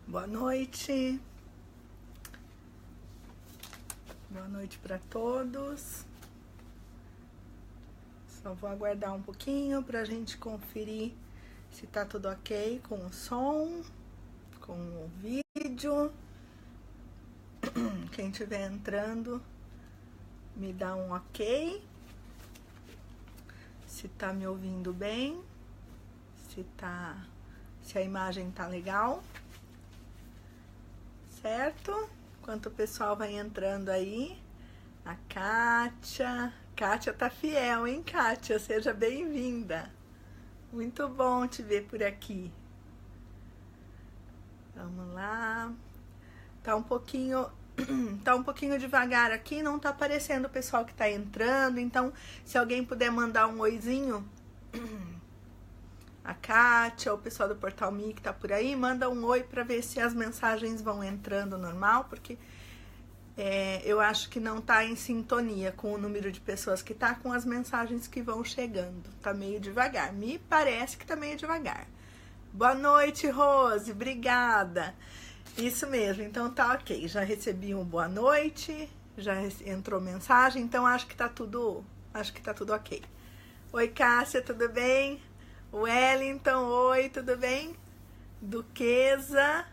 Boa noite. Boa noite para todos. Só vou aguardar um pouquinho para a gente conferir se tá tudo ok com o som, com o vídeo. Quem estiver entrando, me dá um ok. Se tá me ouvindo bem, se a imagem tá legal. Certo? Enquanto o pessoal vai entrando aí, a Kátia. Kátia tá fiel, hein, Kátia? Seja bem-vinda. Muito bom te ver por aqui. Vamos lá. Tá um pouquinho devagar aqui, não tá aparecendo o pessoal que tá entrando, então se alguém puder mandar um oizinho, a Kátia, o pessoal do Portal Me que tá por aí, manda um oi para ver se as mensagens vão entrando normal, porque eu acho que não tá em sintonia com o número de pessoas que tá com as mensagens que vão chegando. Tá meio devagar, me parece que tá meio devagar. Boa noite, Rose, obrigada. Isso mesmo, então tá ok, já recebi um boa noite, já entrou mensagem, então acho que tá tudo ok. Oi, Cássia, tudo bem? Wellington, oi, tudo bem? Duquesa,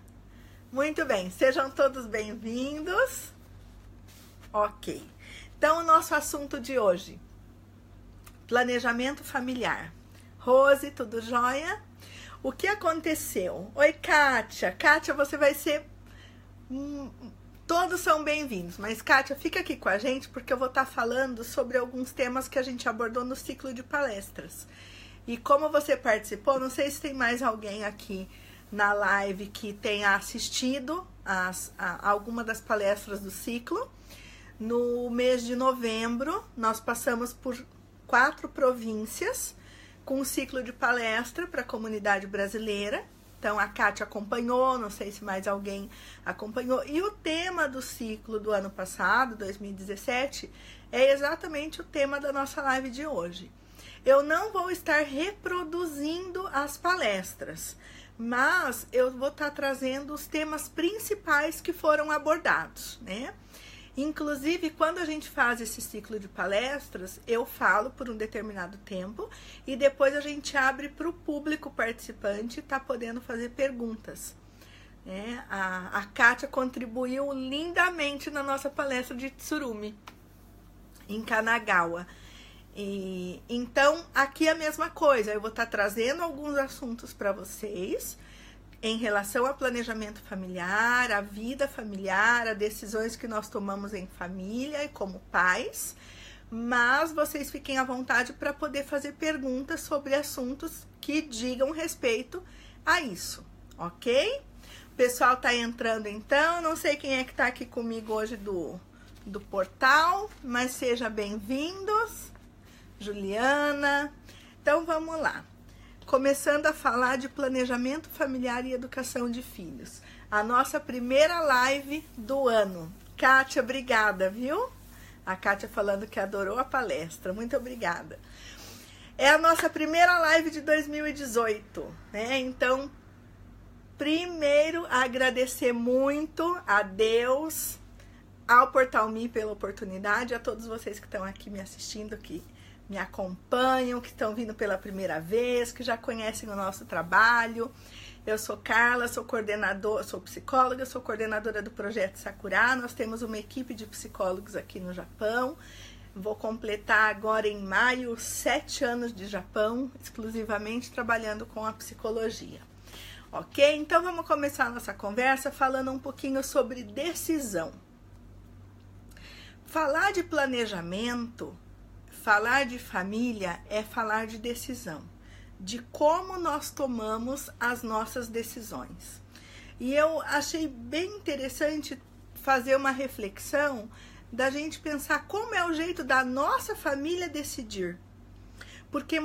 muito bem, sejam todos bem-vindos. Ok, então o nosso assunto de hoje, planejamento familiar. Rose, tudo jóia? O que aconteceu? Oi, Kátia. Kátia, você vai ser... Todos são bem-vindos, mas Kátia, fica aqui com a gente porque eu vou estar falando sobre alguns temas que a gente abordou no ciclo de palestras. E como você participou, não sei se tem mais alguém aqui na live que tenha assistido alguma das palestras do ciclo. No mês de novembro, nós passamos por 4 províncias com um ciclo de palestra para a comunidade brasileira. Então, a Kátia acompanhou, não sei se mais alguém acompanhou. E o tema do ciclo do ano passado, 2017, é exatamente o tema da nossa live de hoje. Eu não vou estar reproduzindo as palestras, mas eu vou estar trazendo os temas principais que foram abordados, né? Inclusive, quando a gente faz esse ciclo de palestras, eu falo por um determinado tempo e depois a gente abre para o público participante tá podendo fazer perguntas. Né? A Kátia contribuiu lindamente na nossa palestra de Tsurumi, em Kanagawa. Então, aqui é a mesma coisa, eu vou estar trazendo alguns assuntos para vocês em relação ao planejamento familiar, a vida familiar, as decisões que nós tomamos em família e como pais, mas vocês fiquem à vontade para poder fazer perguntas sobre assuntos que digam respeito a isso, ok? O pessoal tá entrando então, não sei quem é que tá aqui comigo hoje do portal, mas sejam bem-vindos, Juliana. Então vamos lá. Começando a falar de planejamento familiar e educação de filhos. A nossa primeira live do ano. Kátia, obrigada, viu? A Kátia falando que adorou a palestra. Muito obrigada. É a nossa primeira live de 2018, né? Então, primeiro, agradecer muito a Deus, ao Portal Me pela oportunidade, a todos vocês que estão aqui me assistindo, que me acompanham, que estão vindo pela primeira vez, que já conhecem o nosso trabalho. Eu sou Carla, sou coordenadora, sou psicóloga, sou coordenadora do Projeto Sakura. Nós temos uma equipe de psicólogos aqui no Japão. Vou completar agora em maio 7 anos de Japão, exclusivamente trabalhando com a psicologia. Ok? Então vamos começar a nossa conversa falando um pouquinho sobre decisão. Falar de planejamento, falar de família é falar de decisão, de como nós tomamos as nossas decisões. E eu achei bem interessante fazer uma reflexão da gente pensar como é o jeito da nossa família decidir. Porque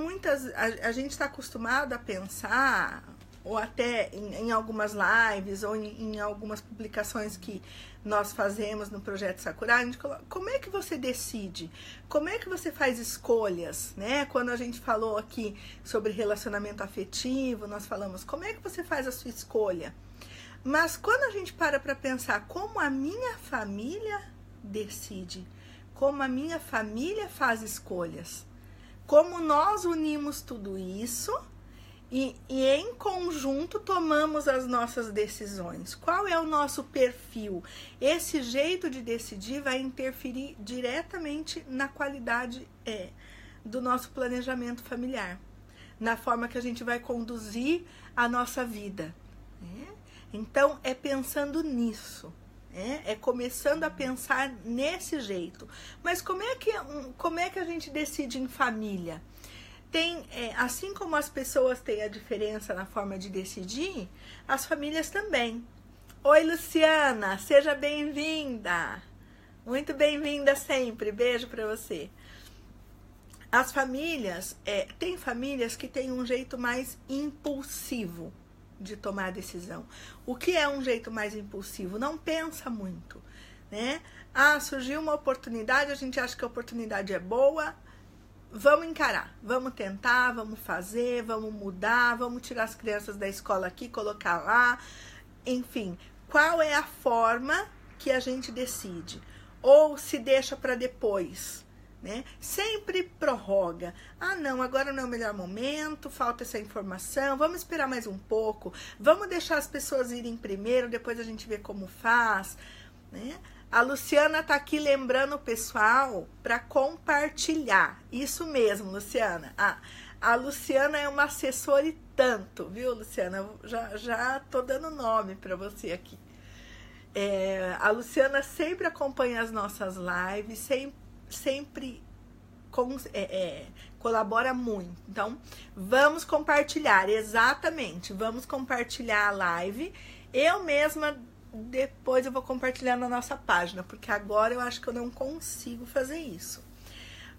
a gente está acostumado a pensar, ou até em algumas lives, ou em algumas publicações que nós fazemos no Projeto Sakura, a gente coloca, como é que você decide? Como é que você faz escolhas? Né? Quando a gente falou aqui sobre relacionamento afetivo, nós falamos, como é que você faz a sua escolha? Mas quando a gente para pensar como a minha família decide, como a minha família faz escolhas, como nós unimos tudo isso e em conjunto tomamos as nossas decisões. Qual é o nosso perfil? Esse jeito de decidir vai interferir diretamente na qualidade do nosso planejamento familiar, na forma que a gente vai conduzir a nossa vida. Então, é pensando nisso. É começando a pensar nesse jeito. Mas como é que a gente decide em família? Assim como as pessoas têm a diferença na forma de decidir, as famílias também. Oi, Luciana, seja bem-vinda. Muito bem-vinda sempre. Beijo para você. As famílias, tem famílias que têm um jeito mais impulsivo de tomar decisão. O que é um jeito mais impulsivo? Não pensa muito, né? Surgiu uma oportunidade, a gente acha que a oportunidade é boa, vamos encarar, vamos tentar, vamos fazer, vamos mudar, vamos tirar as crianças da escola aqui, colocar lá, enfim. Qual é a forma que a gente decide? Ou se deixa para depois, né? Sempre prorroga. Não, agora não é o melhor momento, falta essa informação, vamos esperar mais um pouco, vamos deixar as pessoas irem primeiro, depois a gente vê como faz, né? A Luciana tá aqui lembrando o pessoal para compartilhar. Isso mesmo, Luciana. A Luciana é uma assessora e tanto, viu, Luciana? Eu já tô dando nome para você aqui. A Luciana sempre acompanha as nossas lives, sempre colabora muito. Então, vamos compartilhar, exatamente. Vamos compartilhar a live. Eu mesma, depois eu vou compartilhar na nossa página, porque agora eu acho que eu não consigo fazer isso.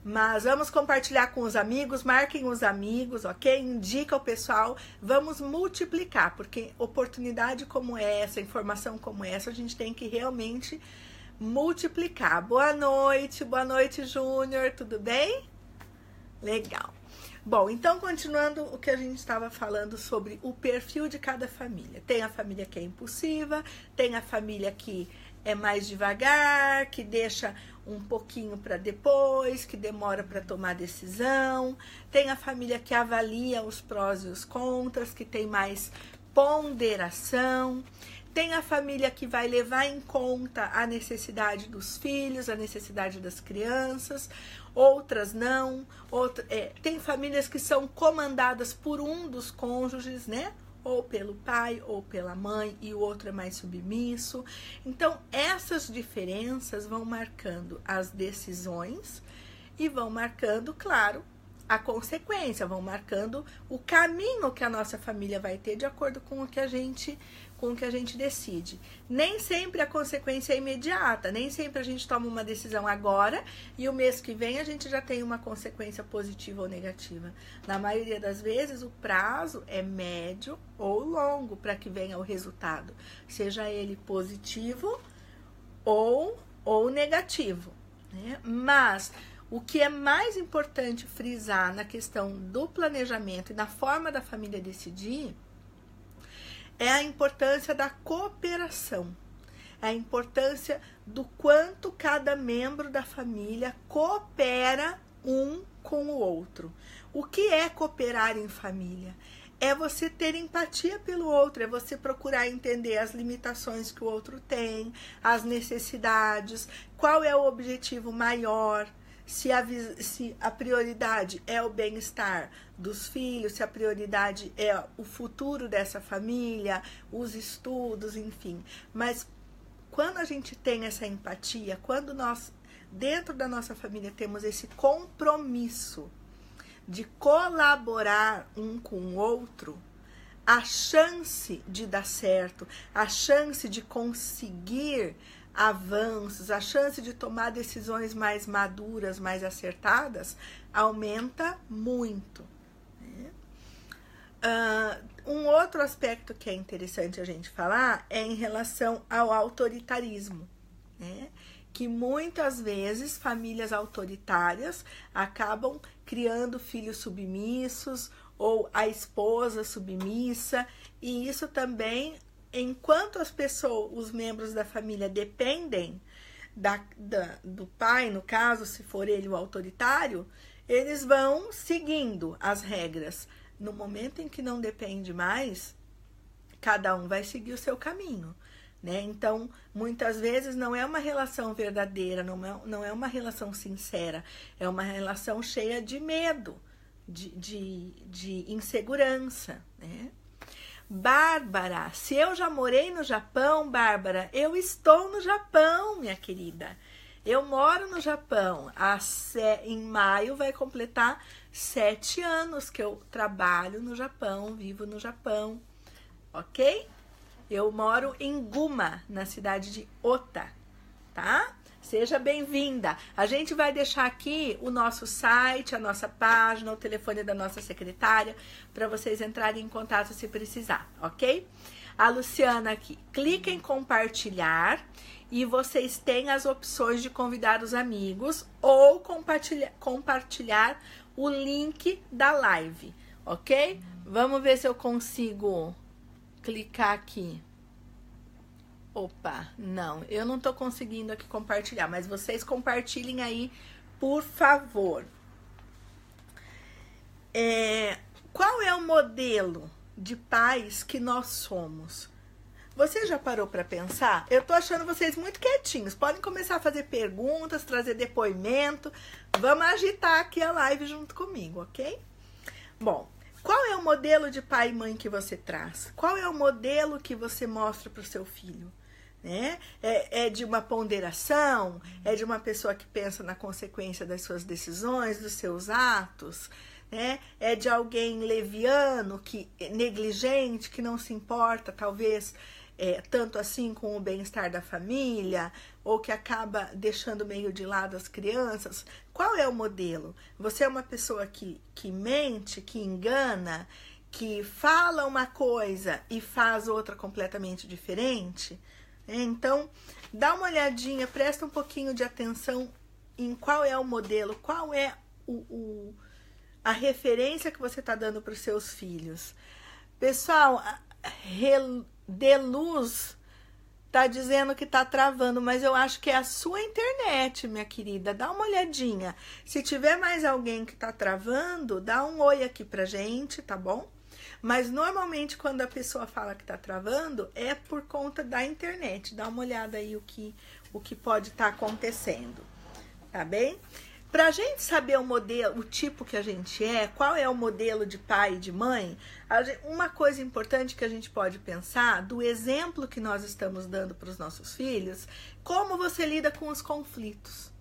Mas vamos compartilhar com os amigos, marquem os amigos, ok? Indica o pessoal, vamos multiplicar, porque oportunidade como essa, informação como essa, a gente tem que realmente multiplicar. Boa noite, Júnior, tudo bem? Legal. Bom, então continuando o que a gente estava falando sobre o perfil de cada família. Tem a família que é impulsiva, tem a família que é mais devagar, que deixa um pouquinho para depois, que demora para tomar decisão. Tem a família que avalia os prós e os contras, que tem mais ponderação. Tem a família que vai levar em conta a necessidade dos filhos, a necessidade das crianças, outras não. Tem famílias que são comandadas por um dos cônjuges, né? Ou pelo pai ou pela mãe, e o outro é mais submisso. Então, essas diferenças vão marcando as decisões e vão marcando, claro, a consequência, vão marcando o caminho que a nossa família vai ter de acordo com o que a gente decide. Nem sempre a consequência é imediata, nem sempre a gente toma uma decisão agora e o mês que vem a gente já tem uma consequência positiva ou negativa. Na maioria das vezes, o prazo é médio ou longo para que venha o resultado, seja ele positivo ou negativo, né? Mas o que é mais importante frisar na questão do planejamento e na forma da família decidir é a importância da cooperação, a importância do quanto cada membro da família coopera um com o outro. O que é cooperar em família? É você ter empatia pelo outro, é você procurar entender as limitações que o outro tem, as necessidades, qual é o objetivo maior. Se a prioridade é o bem-estar dos filhos, se a prioridade é o futuro dessa família, os estudos, enfim. Mas quando a gente tem essa empatia, quando nós, dentro da nossa família, temos esse compromisso de colaborar um com o outro, a chance de dar certo, a chance de conseguir avanços, a chance de tomar decisões mais maduras, mais acertadas, aumenta muito, né? Um outro aspecto que é interessante a gente falar é em relação ao autoritarismo, né? Que muitas vezes famílias autoritárias acabam criando filhos submissos ou a esposa submissa, e isso também enquanto as pessoas, os membros da família dependem do pai, no caso, se for ele o autoritário, eles vão seguindo as regras. No momento em que não depende mais, cada um vai seguir o seu caminho, né? Então, muitas vezes não é uma relação verdadeira, não é uma relação sincera, é uma relação cheia de medo, de insegurança, né? Bárbara, se eu já morei no Japão, Bárbara, eu estou no Japão, minha querida. Eu moro no Japão. Em maio vai completar 7 anos que eu trabalho no Japão, vivo no Japão, ok? Eu moro em Guma, na cidade de Ota, tá? Seja bem-vinda. A gente vai deixar aqui o nosso site, a nossa página, o telefone da nossa secretária, para vocês entrarem em contato se precisar, ok? A Luciana aqui, clica em compartilhar e vocês têm as opções de convidar os amigos ou compartilhar o link da live, ok? Vamos ver se eu consigo clicar aqui. Opa, não, eu não tô conseguindo aqui compartilhar, mas vocês compartilhem aí, por favor. Qual é o modelo de pais que nós somos? Você já parou para pensar? Eu tô achando vocês muito quietinhos. Podem começar a fazer perguntas, trazer depoimento. Vamos agitar aqui a live junto comigo, ok? Bom, qual é o modelo de pai e mãe que você traz? Qual é o modelo que você mostra para o seu filho? Né? É de uma ponderação? É de uma pessoa que pensa na consequência das suas decisões, dos seus atos? Né? É de alguém leviano, negligente, que não se importa, talvez, tanto assim com o bem-estar da família, ou que acaba deixando meio de lado as crianças? Qual é o modelo? Você é uma pessoa que mente, que engana, que fala uma coisa e faz outra completamente diferente? Então, dá uma olhadinha, presta um pouquinho de atenção em qual é o modelo, qual é a referência que você está dando para os seus filhos. Pessoal, Deluz tá dizendo que tá travando, mas eu acho que é a sua internet, minha querida. Dá uma olhadinha. Se tiver mais alguém que tá travando, dá um oi aqui pra gente, tá bom? Mas normalmente quando a pessoa fala que tá travando, é por conta da internet. Dá uma olhada aí o que pode estar acontecendo, tá bem? Pra gente saber o modelo, o tipo que a gente qual é o modelo de pai e de mãe, uma coisa importante que a gente pode pensar do exemplo que nós estamos dando para os nossos filhos, como você lida com os conflitos.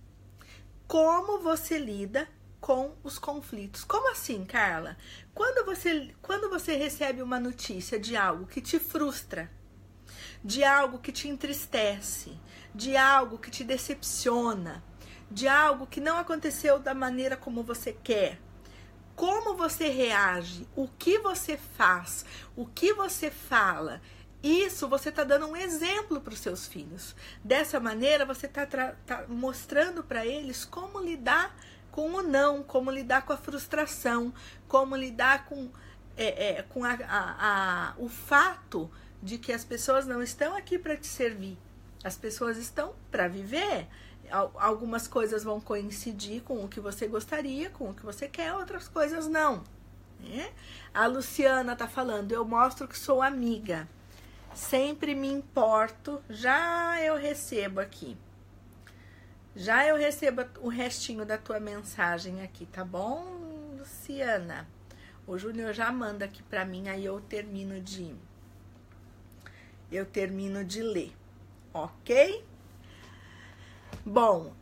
Como você lida com os conflitos. Como assim, Carla? Quando você recebe uma notícia de algo que te frustra, de algo que te entristece, de algo que te decepciona, de algo que não aconteceu da maneira como você quer, como você reage, o que você faz, o que você fala, isso você está dando um exemplo para os seus filhos. Dessa maneira, você está mostrando para eles como lidar com o não, como lidar com a frustração, como lidar com o fato de que as pessoas não estão aqui para te servir, as pessoas estão para viver. Algumas coisas vão coincidir com o que você gostaria, com o que você quer, outras coisas não, né? A Luciana tá falando, eu mostro que sou amiga, sempre me importo, já eu recebo o restinho da tua mensagem aqui, tá bom, Luciana? O Júnior já manda aqui pra mim, aí eu termino de ler, ok? Bom,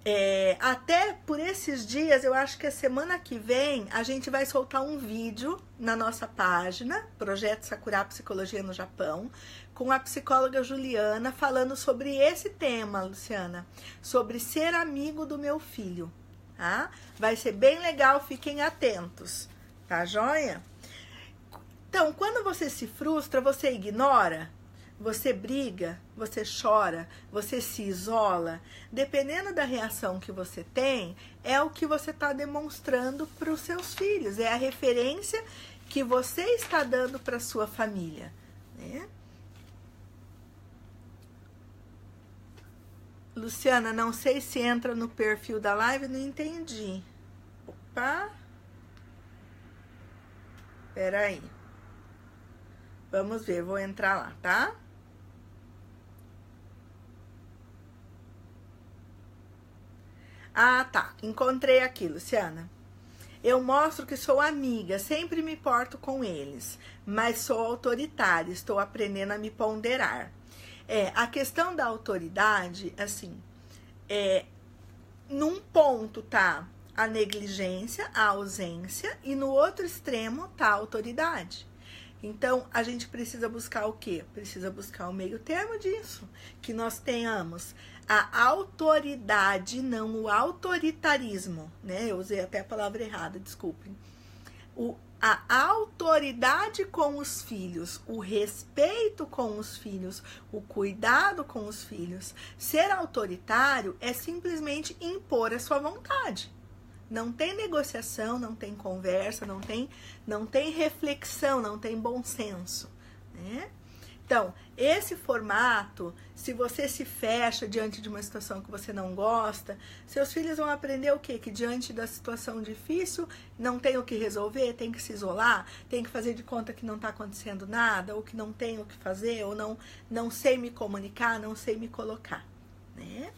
até por esses dias, eu acho que a semana que vem a gente vai soltar um vídeo na nossa página, Projeto Sakura Psicologia no Japão, com a psicóloga Juliana, falando sobre esse tema, Luciana, sobre ser amigo do meu filho, tá? Vai ser bem legal, fiquem atentos, tá joia? Então, quando você se frustra, você ignora? Você briga, você chora, você se isola, dependendo da reação que você tem, é o que você está demonstrando para os seus filhos, é a referência que você está dando para a sua família, né? Luciana, não sei se entra no perfil da live, não entendi. Opa. Peraí. Vamos ver, vou entrar lá, tá? Ah, tá. Encontrei aqui, Luciana. Eu mostro que sou amiga, sempre me porto com eles, mas sou autoritária, estou aprendendo a me ponderar. A questão da autoridade, assim, num ponto tá a negligência, a ausência, e no outro extremo tá a autoridade. Então, a gente precisa buscar o quê? Precisa buscar o meio termo disso, que nós tenhamos a autoridade, não o autoritarismo, né? Eu usei até a palavra errada, desculpem. A autoridade com os filhos, o respeito com os filhos, o cuidado com os filhos. Ser autoritário é simplesmente impor a sua vontade. Não tem negociação, não tem conversa, não tem reflexão, não tem bom senso, né? Então, esse formato, se você se fecha diante de uma situação que você não gosta, seus filhos vão aprender o quê? Que diante da situação difícil, não tem o que resolver, tem que se isolar, tem que fazer de conta que não está acontecendo nada, ou que não tem o que fazer, ou não sei me comunicar, não sei me colocar, né?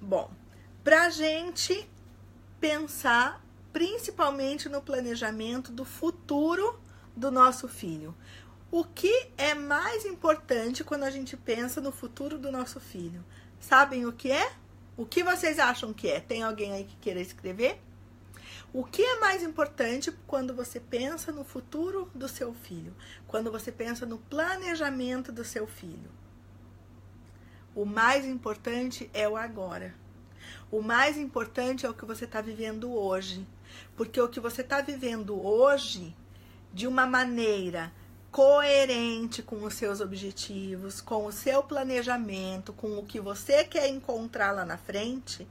Bom, pra gente pensar principalmente no planejamento do futuro do nosso filho. O que é mais importante quando a gente pensa no futuro do nosso filho? Sabem o que é? O que vocês acham que é? Tem alguém aí que queira escrever? O que é mais importante quando você pensa no futuro do seu filho? Quando você pensa no planejamento do seu filho? O mais importante é o agora. O mais importante é o que você está vivendo hoje. Porque o que você está vivendo hoje, de uma maneira coerente com os seus objetivos, com o seu planejamento, com o que você quer encontrar lá na frente,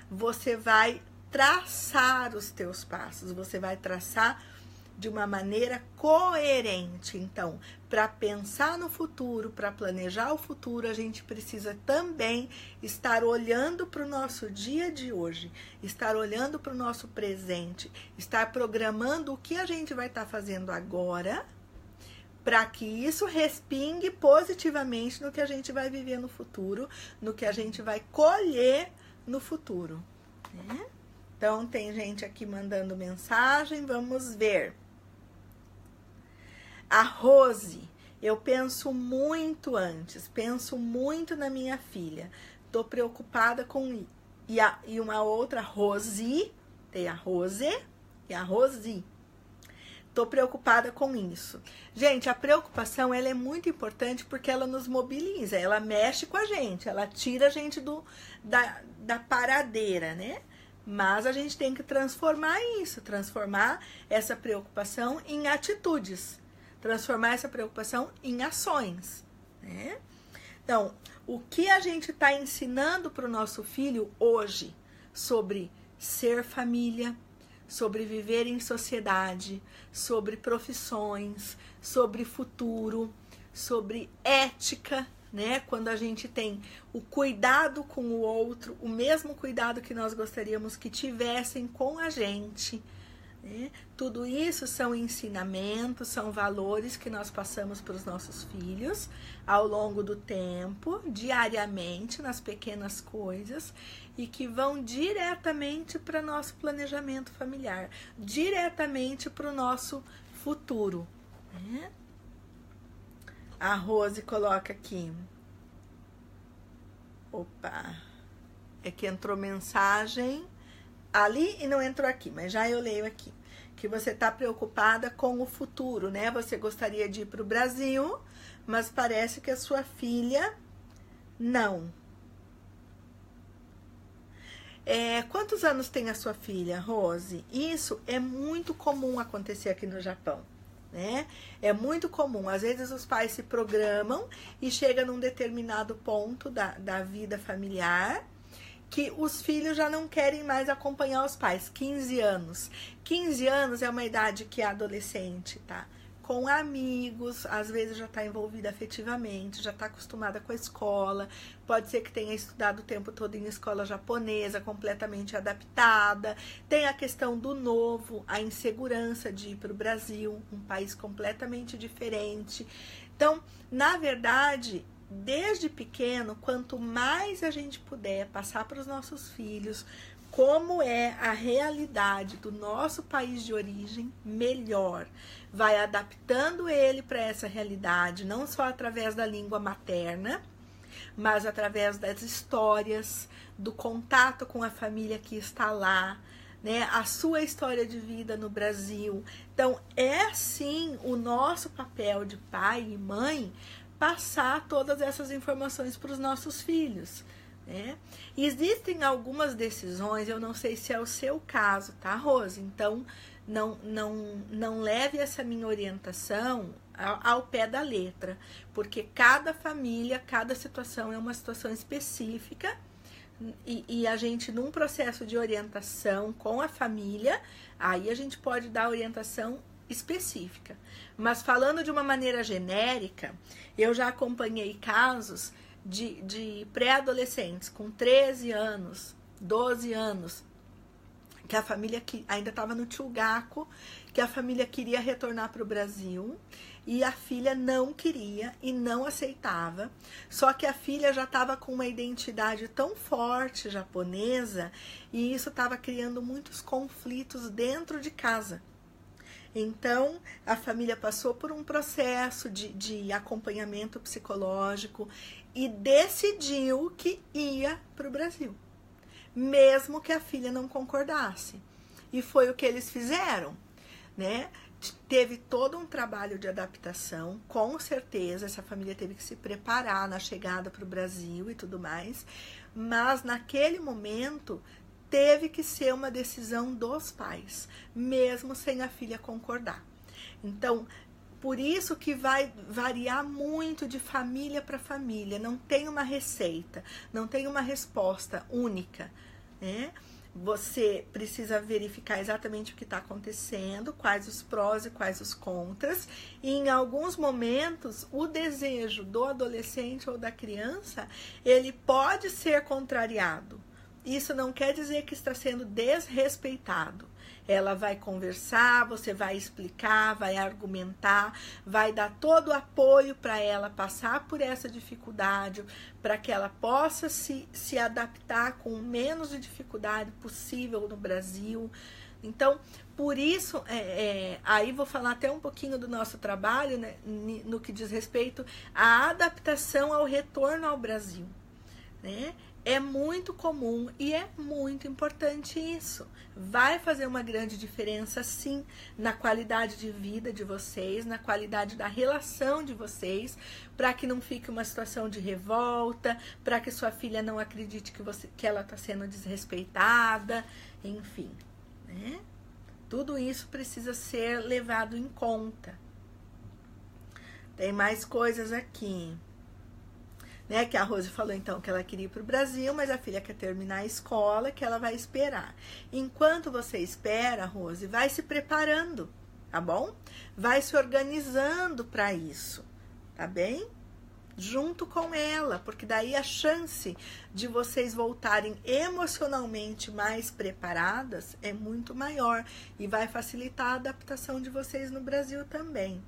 você vai traçar os teus passos, você vai traçar de uma maneira coerente. Então, para pensar no futuro, para planejar o futuro, a gente precisa também estar olhando para o nosso dia de hoje, estar olhando para o nosso presente, estar programando o que a gente vai estar fazendo agora, para que isso respingue positivamente no que a gente vai viver no futuro, no que a gente vai colher no futuro, né? Então, tem gente aqui mandando mensagem, vamos ver. A Rose, eu penso muito antes, penso muito na minha filha. Tô preocupada com... E uma outra, Rose, tem a Rose e a Rosi. Tô preocupada com isso. Gente, a preocupação, ela é muito importante porque ela nos mobiliza, ela mexe com a gente, ela tira a gente da paradeira, né? Mas a gente tem que transformar isso, transformar essa preocupação em atitudes. Transformar essa preocupação em ações, né? Então, o que a gente está ensinando para o nosso filho hoje sobre ser família, sobre viver em sociedade, sobre profissões, sobre futuro, sobre ética, né? Quando a gente tem o cuidado com o outro, o mesmo cuidado que nós gostaríamos que tivessem com a gente, né? Tudo isso são ensinamentos, são valores que nós passamos para os nossos filhos ao longo do tempo, diariamente, nas pequenas coisas, e que vão diretamente para nosso planejamento familiar, diretamente para o nosso futuro, né? A Rose coloca aqui. Opa! É que entrou mensagem ali e não entrou aqui, mas já eu leio aqui. Que você está preocupada com o futuro, né? Você gostaria de ir para o Brasil, mas parece que a sua filha não. Quantos anos tem a sua filha, Rose? Isso é muito comum acontecer aqui no Japão, né? É muito comum. Às vezes os pais se programam e chega num determinado ponto da vida familiar que os filhos já não querem mais acompanhar os pais. 15 anos. 15 anos é uma idade que é adolescente, tá? com amigos, às vezes já está envolvida afetivamente, já está acostumada com a escola, pode ser que tenha estudado o tempo todo em escola japonesa, completamente adaptada. Tem a questão do novo, a insegurança de ir para o Brasil, um país completamente diferente. Então, na verdade, desde pequeno, quanto mais a gente puder passar para os nossos filhos como é a realidade do nosso país de origem, melhor. Vai adaptando ele para essa realidade, não só através da língua materna, mas através das histórias, do contato com a família que está lá, né? A sua história de vida no Brasil. Então, é sim o nosso papel de pai e mãe passar todas essas informações para os nossos filhos. Existem algumas decisões, eu não sei se é o seu caso, tá, Rose? Então, não leve essa minha orientação ao pé da letra, porque cada família, cada situação é uma situação específica e a gente, num processo de orientação com a família, aí a gente pode dar orientação específica. Mas falando de uma maneira genérica, eu já acompanhei casos de pré-adolescentes com 13 anos, 12 anos, que a família ainda estava no Tchugaco, que a família queria retornar para o Brasil e a filha não queria e não aceitava. Só que a filha já estava com uma identidade tão forte japonesa e isso estava criando muitos conflitos dentro de casa. Então, a família passou por um processo de acompanhamento psicológico e decidiu que ia para o Brasil, mesmo que a filha não concordasse. E foi o que eles fizeram, né? Teve todo um trabalho de adaptação, com certeza essa família teve que se preparar na chegada para o Brasil e tudo mais, mas naquele momento teve que ser uma decisão dos pais, mesmo sem a filha concordar. Então, por isso que vai variar muito de família para família, não tem uma receita, não tem uma resposta única, né? Você precisa verificar exatamente o que está acontecendo, quais os prós e quais os contras, e em alguns momentos o desejo do adolescente ou da criança, ele pode ser contrariado. Isso não quer dizer que está sendo desrespeitado. Ela vai conversar, você vai explicar, vai argumentar, vai dar todo o apoio para ela passar por essa dificuldade, para que ela possa se adaptar com o menos de dificuldade possível no Brasil. Então, por isso, aí vou falar até um pouquinho do nosso trabalho, né, no que diz respeito à adaptação ao retorno ao Brasil, né? É muito comum e é muito importante isso. Vai fazer uma grande diferença, sim, na qualidade de vida de vocês, na qualidade da relação de vocês, para que não fique uma situação de revolta, para que sua filha não acredite que ela está sendo desrespeitada, enfim, né? Tudo isso precisa ser levado em conta. Tem mais coisas aqui. Né, que a Rose falou então que ela queria ir para o Brasil, mas a filha quer terminar a escola, que ela vai esperar. Enquanto você espera, Rose, vai se preparando, tá bom? Vai se organizando para isso, tá bem? Junto com ela, porque daí a chance de vocês voltarem emocionalmente mais preparadas é muito maior e vai facilitar a adaptação de vocês no Brasil também.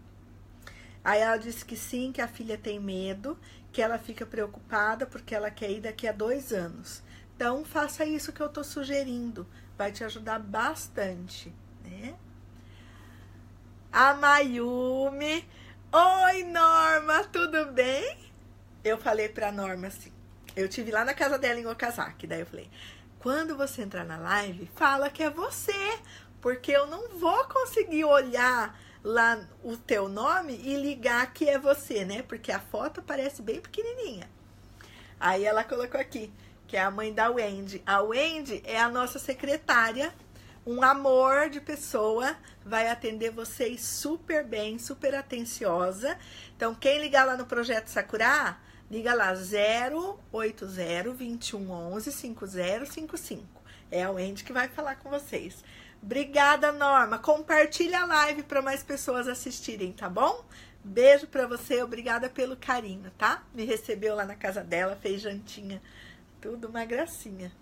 Aí ela disse que sim, que a filha tem medo, que ela fica preocupada porque ela quer ir daqui a 2 anos. Então, faça isso que eu tô sugerindo. Vai te ajudar bastante, né? A Mayumi. Oi, Norma, tudo bem? Eu falei pra Norma assim, eu tive lá na casa dela em Okazaki, daí eu falei, quando você entrar na live, fala que é você, porque eu não vou conseguir olhar lá o teu nome e ligar que é você, né? Porque a foto parece bem pequenininha. Aí ela colocou aqui, que é a mãe da Wendy. A Wendy é a nossa secretária, um amor de pessoa, vai atender vocês super bem, super atenciosa. Então, quem ligar lá no Projeto Sakura, liga lá 080 2111 5055. É a Wendy que vai falar com vocês. Obrigada, Norma. Compartilha a live para mais pessoas assistirem, tá bom? Beijo pra você, obrigada pelo carinho, tá? Me recebeu lá na casa dela, fez jantinha, tudo uma gracinha.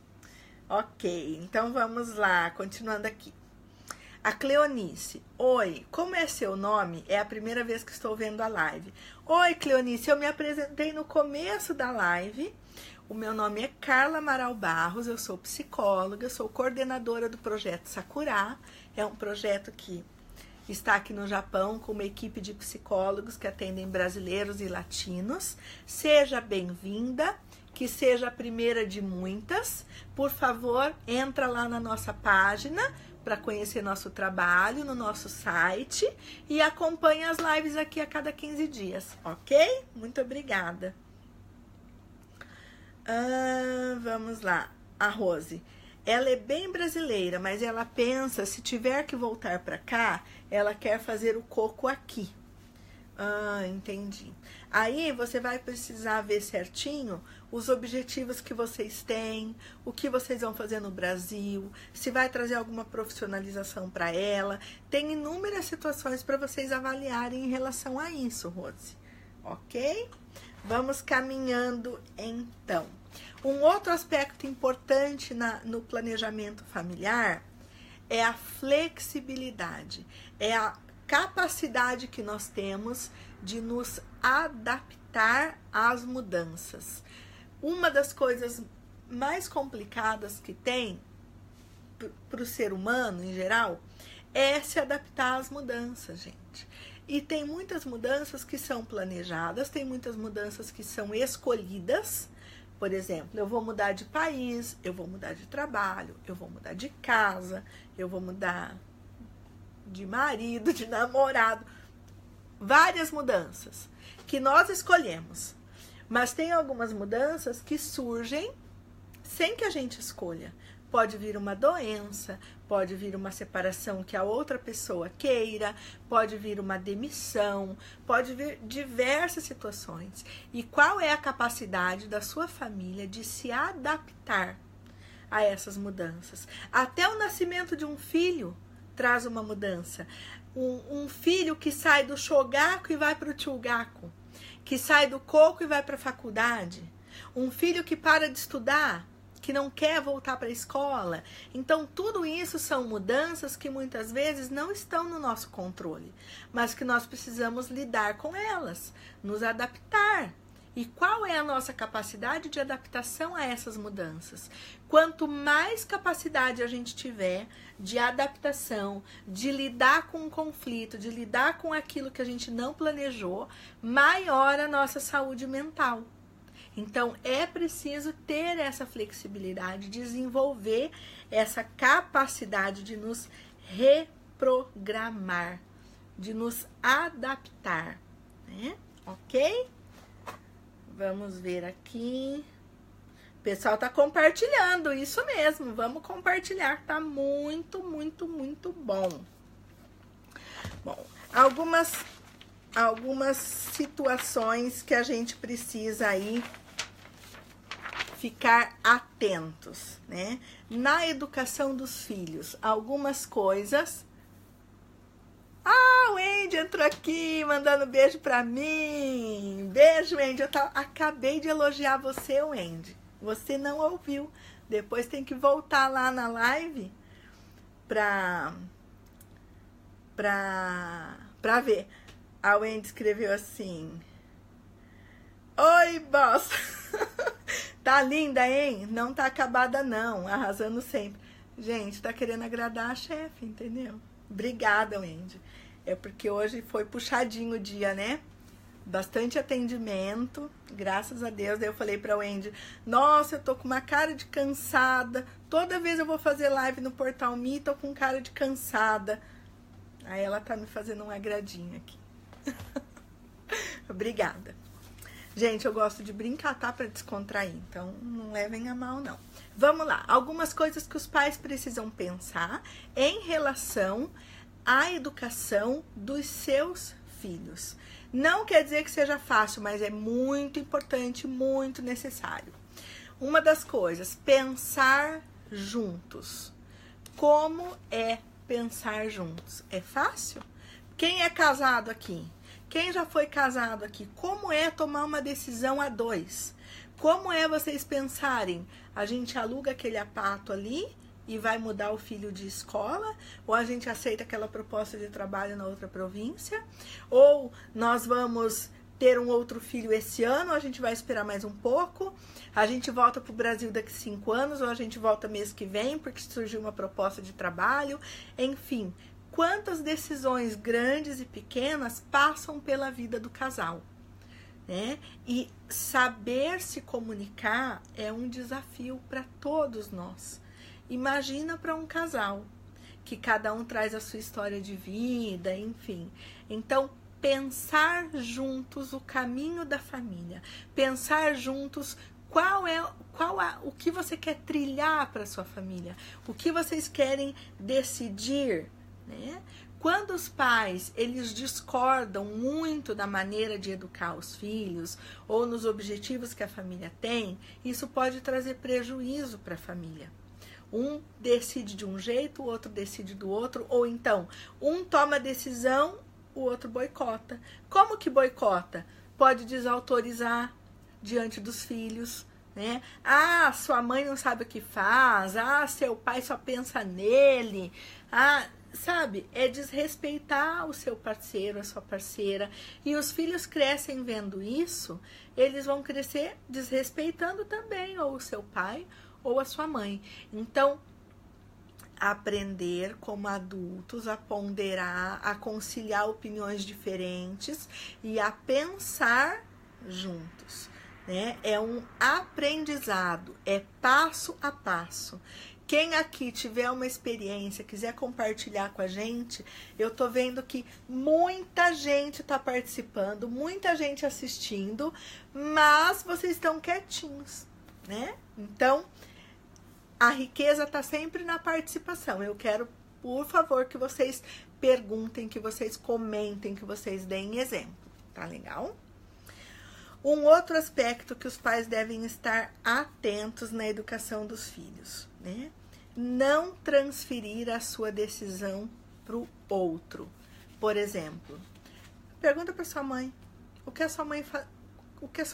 Ok, então vamos lá, continuando aqui. A Cleonice, oi, como é seu nome? É a primeira vez que estou vendo a live. Oi, Cleonice, eu me apresentei no começo da live. O meu nome é Carla Amaral Barros, eu sou psicóloga, sou coordenadora do projeto Sakura. É um projeto que está aqui no Japão com uma equipe de psicólogos que atendem brasileiros e latinos. Seja bem-vinda, que seja a primeira de muitas. Por favor, entra lá na nossa página para conhecer nosso trabalho no nosso site e acompanhe as lives aqui a cada 15 dias, ok? Muito obrigada. Vamos lá, a Rose. Ela é bem brasileira, mas ela pensa, se tiver que voltar para cá, ela quer fazer o coco aqui. Entendi. Aí você vai precisar ver certinho os objetivos que vocês têm, o que vocês vão fazer no Brasil, se vai trazer alguma profissionalização para ela. Tem inúmeras situações para vocês avaliarem em relação a isso, Rose. Ok? Vamos caminhando então. Um outro aspecto importante no planejamento familiar é a flexibilidade, é a capacidade que nós temos de nos adaptar às mudanças. Uma das coisas mais complicadas que tem para o ser humano em geral é se adaptar às mudanças, gente. E tem muitas mudanças que são planejadas, tem muitas mudanças que são escolhidas. Por exemplo, eu vou mudar de país, eu vou mudar de trabalho, eu vou mudar de casa, eu vou mudar de marido, de namorado. Várias mudanças que nós escolhemos. Mas tem algumas mudanças que surgem sem que a gente escolha. Pode vir uma doença, pode vir uma separação que a outra pessoa queira, pode vir uma demissão, pode vir diversas situações. E qual é a capacidade da sua família de se adaptar a essas mudanças? Até o nascimento de um filho traz uma mudança. Um filho que sai do shogaku e vai para o chugaku, que sai do coco e vai para a faculdade. Um filho que para de estudar, que não quer voltar para a escola. Então, tudo isso são mudanças que muitas vezes não estão no nosso controle, mas que nós precisamos lidar com elas, nos adaptar. E qual é a nossa capacidade de adaptação a essas mudanças? Quanto mais capacidade a gente tiver de adaptação, de lidar com o conflito, de lidar com aquilo que a gente não planejou, maior a nossa saúde mental. Então, é preciso ter essa flexibilidade, desenvolver essa capacidade de nos reprogramar, de nos adaptar, né? Ok? Vamos ver aqui. O pessoal tá compartilhando, isso mesmo. Vamos compartilhar, tá muito, muito, muito bom. Bom, algumas situações que a gente precisa aí ficar atentos, né? Na educação dos filhos, algumas coisas. O Andy entrou aqui, mandando beijo pra mim. Beijo, Andy. Acabei de elogiar você, Andy. Você não ouviu. Depois tem que voltar lá na live pra ver. A Wendy escreveu assim: oi, boss. Tá linda, hein? Não tá acabada, não. Arrasando sempre. Gente, tá querendo agradar a chefe, entendeu? Obrigada, Wendy. É porque hoje foi puxadinho o dia, né? Bastante atendimento, graças a Deus. Daí eu falei pra Wendy: nossa, eu tô com uma cara de cansada. Toda vez eu vou fazer live no Portal Me, tô com cara de cansada. Aí ela tá me fazendo um agradinho aqui. Obrigada. Gente, eu gosto de brincar, tá? Pra descontrair. Então, não levem a mal, não. Vamos lá. Algumas coisas que os pais precisam pensar em relação à educação dos seus filhos. Não quer dizer que seja fácil, mas é muito importante, muito necessário. Uma das coisas, pensar juntos. Como é pensar juntos. É fácil? Quem é casado aqui? Quem já foi casado aqui? Como é tomar uma decisão a dois? Como é vocês pensarem? A gente aluga aquele apartamento ali e vai mudar o filho de escola? Ou a gente aceita aquela proposta de trabalho na outra província? Ou nós vamos ter um outro filho esse ano, ou a gente vai esperar mais um pouco? A gente volta para o Brasil daqui 5 anos, ou a gente volta mês que vem porque surgiu uma proposta de trabalho? Enfim, quantas decisões grandes e pequenas passam pela vida do casal, né? E saber se comunicar é um desafio para todos nós. Imagina para um casal, que cada um traz a sua história de vida, enfim. Então, pensar juntos o caminho da família, pensar juntos o que você quer trilhar para sua família, o que vocês querem decidir, né? Quando os pais, eles discordam muito da maneira de educar os filhos ou nos objetivos que a família tem, isso pode trazer prejuízo para a família. Um decide de um jeito, o outro decide do outro, ou então, um toma a decisão, o outro boicota. Como que boicota? Pode desautorizar diante dos filhos, né? Ah, sua mãe não sabe o que faz. Ah, seu pai só pensa nele. Ah, sabe? É desrespeitar o seu parceiro, a sua parceira. E os filhos crescem vendo isso, eles vão crescer desrespeitando também ou o seu pai ou a sua mãe. Então, aprender como adultos a ponderar, a conciliar opiniões diferentes e a pensar juntos, né? É um aprendizado, é passo a passo. Quem aqui tiver uma experiência, quiser compartilhar com a gente, eu tô vendo que muita gente tá participando, muita gente assistindo, mas vocês estão quietinhos, né? Então, a riqueza está sempre na participação. Eu quero, por favor, que vocês perguntem, que vocês comentem, que vocês deem exemplo. Tá legal? Um outro aspecto que os pais devem estar atentos na educação dos filhos, né? Não transferir a sua decisão para o outro. Por exemplo, pergunta para sua mãe. O que a sua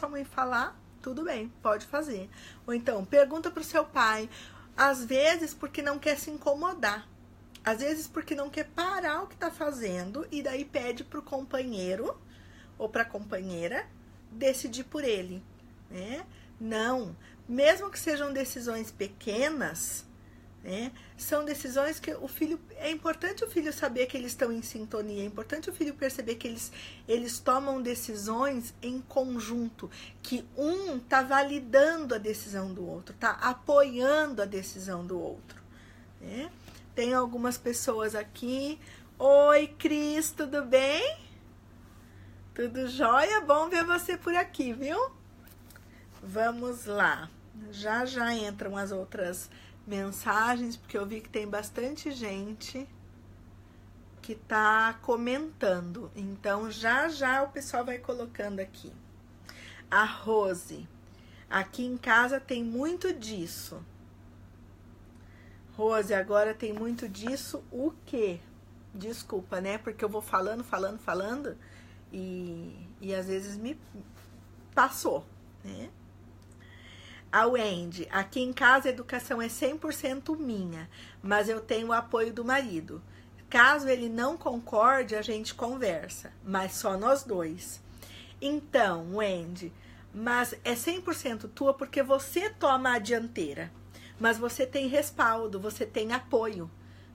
mãe falar, tudo bem, pode fazer. Ou então, pergunta para o seu pai. Às vezes porque não quer se incomodar. Às vezes porque não quer parar o que está fazendo e daí pede para o companheiro ou para a companheira decidir por ele, né? Não, mesmo que sejam decisões pequenas, né? São decisões que o filho, é importante o filho saber que eles estão em sintonia, é importante o filho perceber que eles tomam decisões em conjunto, que um está validando a decisão do outro, está apoiando a decisão do outro, né? Tem algumas pessoas aqui. Oi, Cris, tudo bem? Tudo jóia? Bom ver você por aqui, viu? Vamos lá. Já entram as outras mensagens, porque eu vi que tem bastante gente que tá comentando. Então, já o pessoal vai colocando aqui. A Rose. Aqui em casa tem muito disso. Rose, agora tem muito disso o quê? Desculpa, né? Porque eu vou falando e às vezes me passou, né? A Wendy, aqui em casa a educação é 100% minha, mas eu tenho o apoio do marido. Caso ele não concorde, a gente conversa, mas só nós dois. Então, Wendy, mas é 100% tua porque você toma a dianteira, mas você tem respaldo, você tem apoio,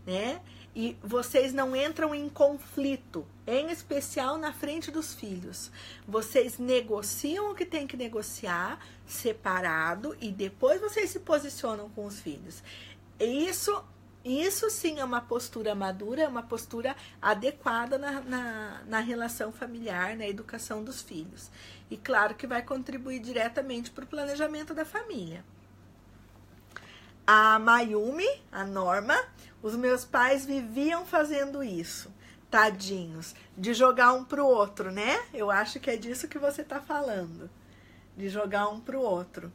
né? E vocês não entram em conflito, em especial na frente dos filhos. Vocês negociam o que tem que negociar, separado, e depois vocês se posicionam com os filhos. Isso sim é uma postura madura, é uma postura adequada na relação familiar, na educação dos filhos. E claro que vai contribuir diretamente para o planejamento da família. A Mayumi, a Norma, os meus pais viviam fazendo isso, tadinhos, de jogar um pro outro, né? Eu acho que é disso que você tá falando, de jogar um pro outro.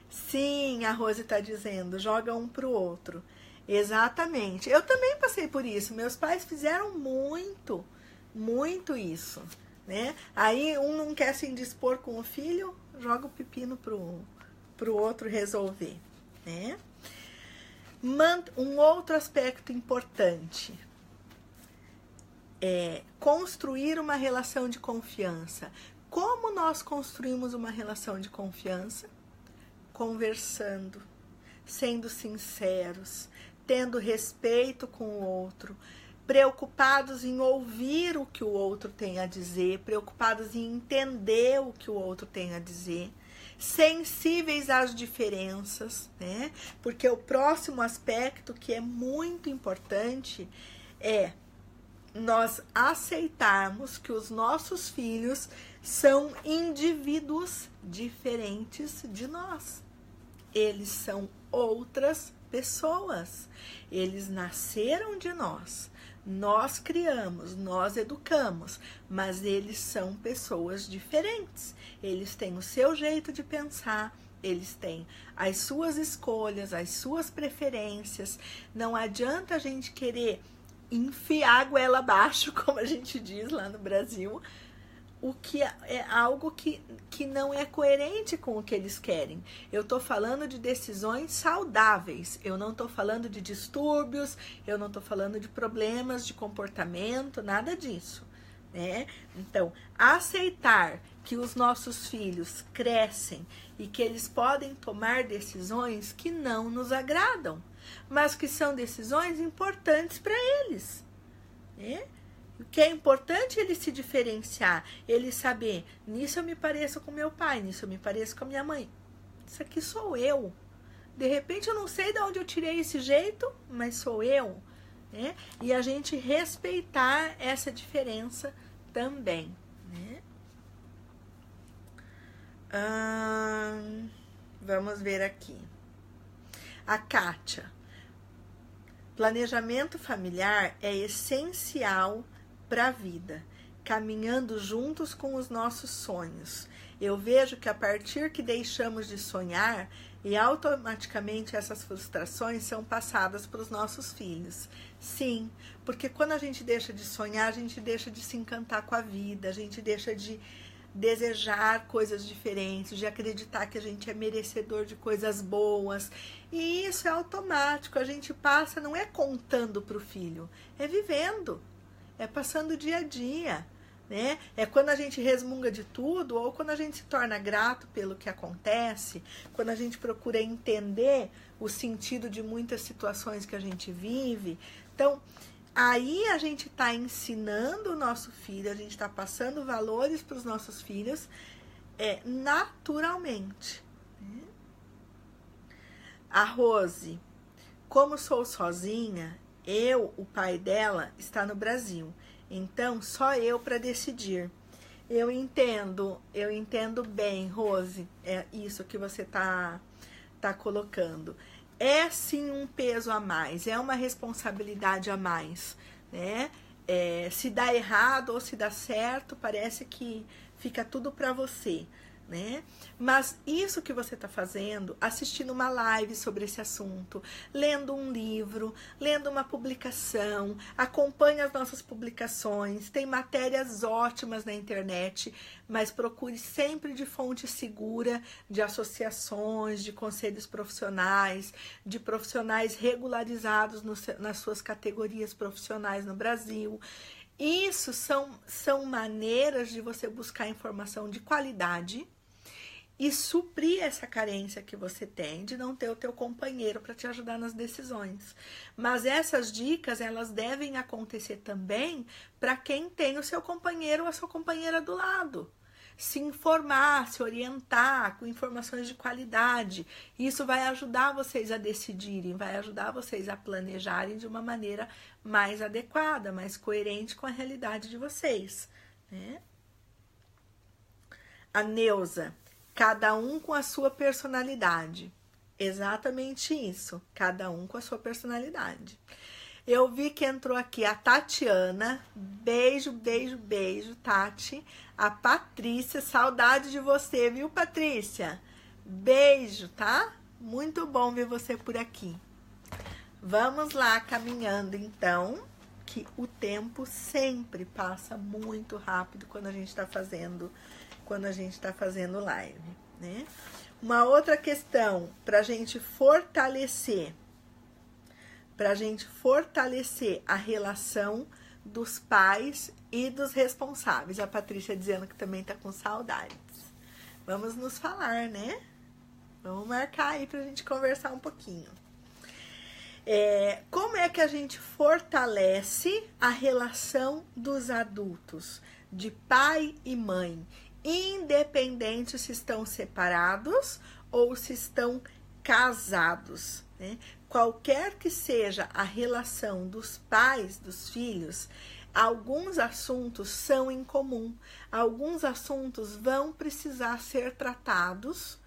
Sim, a Rose tá dizendo, joga um pro outro. Exatamente. Eu também passei por isso. Meus pais fizeram muito, muito isso, né? Aí um não quer se indispor com o filho, joga o pepino pro outro resolver, né? Um outro aspecto importante é construir uma relação de confiança. Como nós construímos uma relação de confiança? Conversando, sendo sinceros, tendo respeito com o outro, preocupados em ouvir o que o outro tem a dizer, preocupados em entender o que o outro tem a dizer, sensíveis às diferenças, né? Porque o próximo aspecto que é muito importante é nós aceitarmos que os nossos filhos são indivíduos diferentes de nós. Eles são outras pessoas. Eles nasceram de nós. Nós criamos, nós educamos, mas eles são pessoas diferentes. Eles têm o seu jeito de pensar, eles têm as suas escolhas, as suas preferências. Não adianta a gente querer enfiar a goela abaixo, como a gente diz lá no Brasil, o que é algo que não é coerente com o que eles querem. Eu estou falando de decisões saudáveis, eu não estou falando de distúrbios, eu não estou falando de problemas de comportamento, nada disso, né? Então, aceitar que os nossos filhos crescem e que eles podem tomar decisões que não nos agradam, mas que são decisões importantes para eles, né? O que é importante é ele se diferenciar, ele saber, nisso eu me pareço com meu pai, nisso eu me pareço com a minha mãe. Isso aqui sou eu. De repente eu não sei de onde eu tirei esse jeito, mas sou eu, né? E a gente respeitar essa diferença também, né? Vamos ver aqui. A Kátia. Planejamento familiar é essencial para a vida, caminhando juntos com os nossos sonhos. Eu vejo que a partir que deixamos de sonhar, e automaticamente essas frustrações são passadas para os nossos filhos. Sim, porque quando a gente deixa de sonhar, a gente deixa de se encantar com a vida, a gente deixa de desejar coisas diferentes, de acreditar que a gente é merecedor de coisas boas. E isso é automático, a gente passa, não é contando para o filho, é vivendo. É passando dia a dia, né? É quando a gente resmunga de tudo ou quando a gente se torna grato pelo que acontece, quando a gente procura entender o sentido de muitas situações que a gente vive. Então, aí a gente está ensinando o nosso filho, a gente está passando valores para os nossos filhos naturalmente. Né? A Rose, como sou sozinha, o pai dela, está no Brasil. Então, só eu para decidir. Eu entendo bem, Rose, é isso que você tá colocando. É sim um peso a mais, é uma responsabilidade a mais, né? Se dá errado ou se dá certo, parece que fica tudo para você, né? Mas isso que você está fazendo, assistindo uma live sobre esse assunto, lendo um livro, lendo uma publicação, acompanhe as nossas publicações, tem matérias ótimas na internet, mas procure sempre de fonte segura, de associações, de conselhos profissionais, de profissionais regularizados nas suas categorias profissionais no Brasil. Isso são maneiras de você buscar informação de qualidade e suprir essa carência que você tem de não ter o teu companheiro para te ajudar nas decisões. Mas essas dicas, elas devem acontecer também para quem tem o seu companheiro ou a sua companheira do lado. Se informar, se orientar com informações de qualidade. Isso vai ajudar vocês a decidirem, vai ajudar vocês a planejarem de uma maneira mais adequada, mais coerente com a realidade de vocês, né? A Neuza. Cada um com a sua personalidade. Exatamente isso. Cada um com a sua personalidade. Eu vi que entrou aqui a Tatiana. Beijo, beijo, beijo, Tati. A Patrícia. Saudade de você, viu, Patrícia? Beijo, tá? Muito bom ver você por aqui. Vamos lá, caminhando então, que o tempo sempre passa muito rápido quando a gente está fazendo live, né? Uma outra questão para a gente fortalecer a relação dos pais e dos responsáveis. A Patrícia dizendo que também tá com saudades. Vamos nos falar, né? Vamos marcar aí pra gente conversar um pouquinho. Como é que a gente fortalece a relação dos adultos, de pai e mãe, independente se estão separados ou se estão casados, né? Qualquer que seja a relação dos pais, dos filhos, alguns assuntos são em comum, alguns assuntos vão precisar ser tratados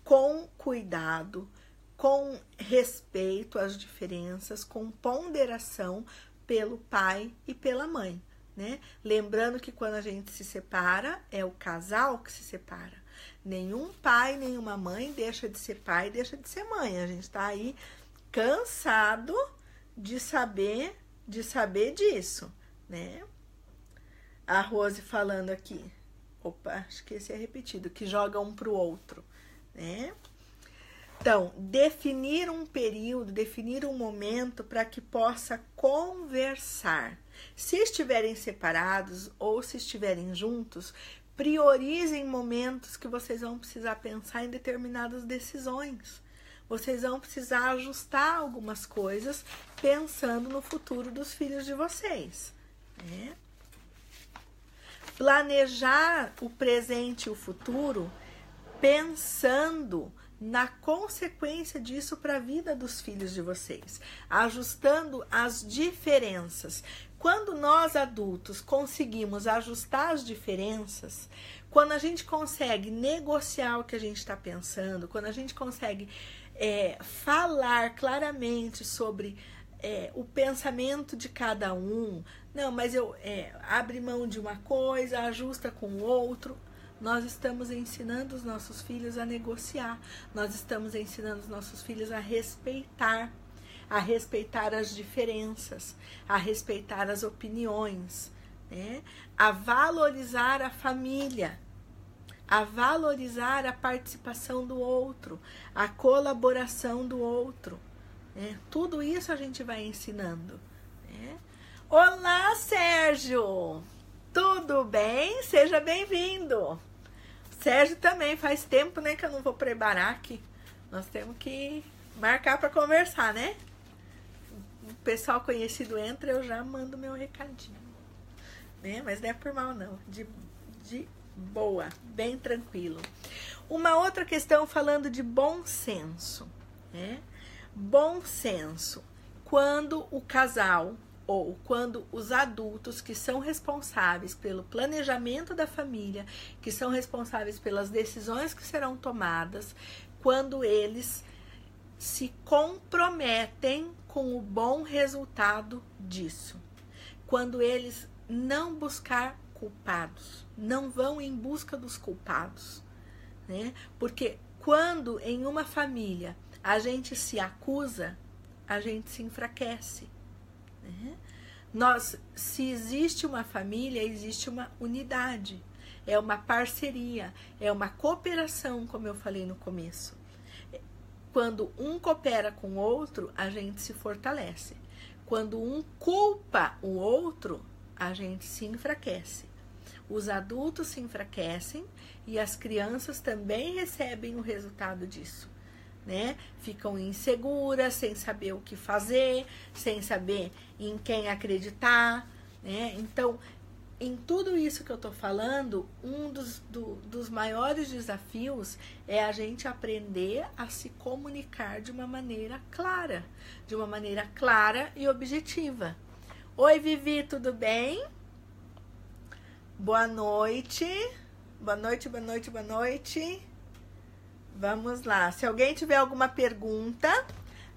com cuidado, com respeito às diferenças, com ponderação pelo pai e pela mãe, né? Lembrando que quando a gente se separa, é o casal que se separa. Nenhum pai, nenhuma mãe deixa de ser pai, deixa de ser mãe. A gente tá aí cansado de saber disso, né? A Rose falando aqui. Opa, acho que esse é repetido, que joga um pro outro, né? Então, definir um período, definir um momento para que possa conversar. Se estiverem separados ou se estiverem juntos, priorizem momentos que vocês vão precisar pensar em determinadas decisões. Vocês vão precisar ajustar algumas coisas pensando no futuro dos filhos de vocês, né? Planejar o presente e o futuro pensando na consequência disso para a vida dos filhos de vocês, ajustando as diferenças. Quando nós adultos conseguimos ajustar as diferenças, quando a gente consegue negociar o que a gente está pensando, quando a gente consegue falar claramente sobre o pensamento de cada um, não, mas eu abre mão de uma coisa, ajusta com o outro. Nós estamos ensinando os nossos filhos a negociar. Nós estamos ensinando os nossos filhos a respeitar as diferenças, a respeitar as opiniões, né? A valorizar a família, a valorizar a participação do outro, a colaboração do outro, né? Tudo isso a gente vai ensinando, né? Olá, Sérgio! Tudo bem? Seja bem-vindo! Sérgio também, faz tempo, né, que eu não vou para Ibaraque. Nós temos que marcar para conversar, né? O pessoal conhecido entra, eu já mando meu recadinho, né? Mas não é por mal, não. De boa, bem tranquilo. Uma outra questão falando de bom senso, né? Bom senso. Quando o casal ou quando os adultos que são responsáveis pelo planejamento da família, que são responsáveis pelas decisões que serão tomadas, quando eles se comprometem com o bom resultado disso, quando eles não buscar culpados, não vão em busca dos culpados, né? Porque quando em uma família a gente se acusa, a gente se enfraquece. Se existe uma família, existe uma unidade, é uma parceria, é uma cooperação, como eu falei no começo. Quando um coopera com o outro, a gente se fortalece. Quando um culpa o outro, a gente se enfraquece. Os adultos se enfraquecem e as crianças também recebem o resultado disso, né? Ficam inseguras, sem saber o que fazer, sem saber em quem acreditar, né? Então, em tudo isso que eu tô falando, um dos maiores desafios é a gente aprender a se comunicar de uma maneira clara e objetiva. Oi, Vivi, tudo bem? Boa noite. Boa noite, boa noite, boa noite. Vamos lá. Se alguém tiver alguma pergunta,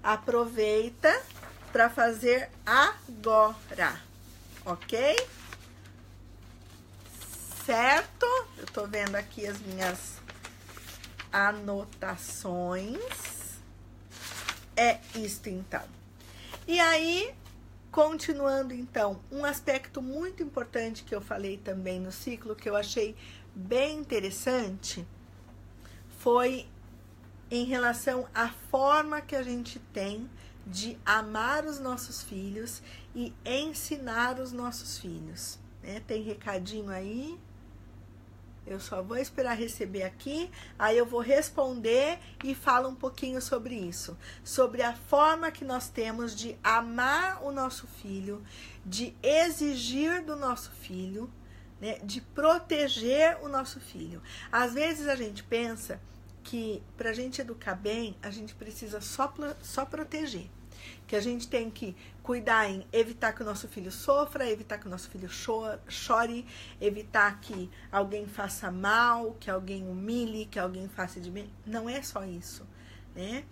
aproveita para fazer agora, ok? Certo? Eu tô vendo aqui as minhas anotações. É isto, então. E aí, continuando então, um aspecto muito importante que eu falei também no ciclo, que eu achei bem interessante, foi em relação à forma que a gente tem de amar os nossos filhos e ensinar os nossos filhos, né? Tem recadinho aí? Eu só vou esperar receber aqui, aí eu vou responder e falo um pouquinho sobre isso. Sobre a forma que nós temos de amar o nosso filho, de exigir do nosso filho, né, de proteger o nosso filho. Às vezes a gente pensa que para a gente educar bem, a gente precisa só proteger. Que a gente tem que cuidar em evitar que o nosso filho sofra, evitar que o nosso filho chore, evitar que alguém faça mal, que alguém humilhe, que alguém faça de bem. Não é só isso, né?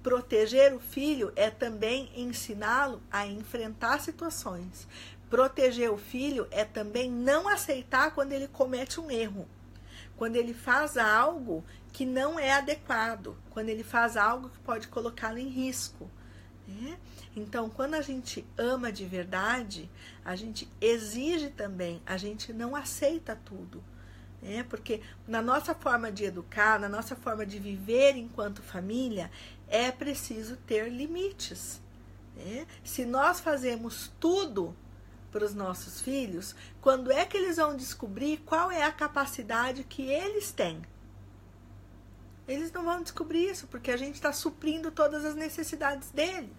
Proteger o filho é também ensiná-lo a enfrentar situações. Proteger o filho é também não aceitar quando ele comete um erro. Quando ele faz algo que não é adequado, quando ele faz algo que pode colocá-lo em risco. Então, quando a gente ama de verdade, a gente exige também, a gente não aceita tudo, né? Porque na nossa forma de educar, na nossa forma de viver enquanto família, é preciso ter limites, né? Se nós fazemos tudo para os nossos filhos, quando é que eles vão descobrir qual é a capacidade que eles têm? Eles não vão descobrir isso, porque a gente está suprindo todas as necessidades deles,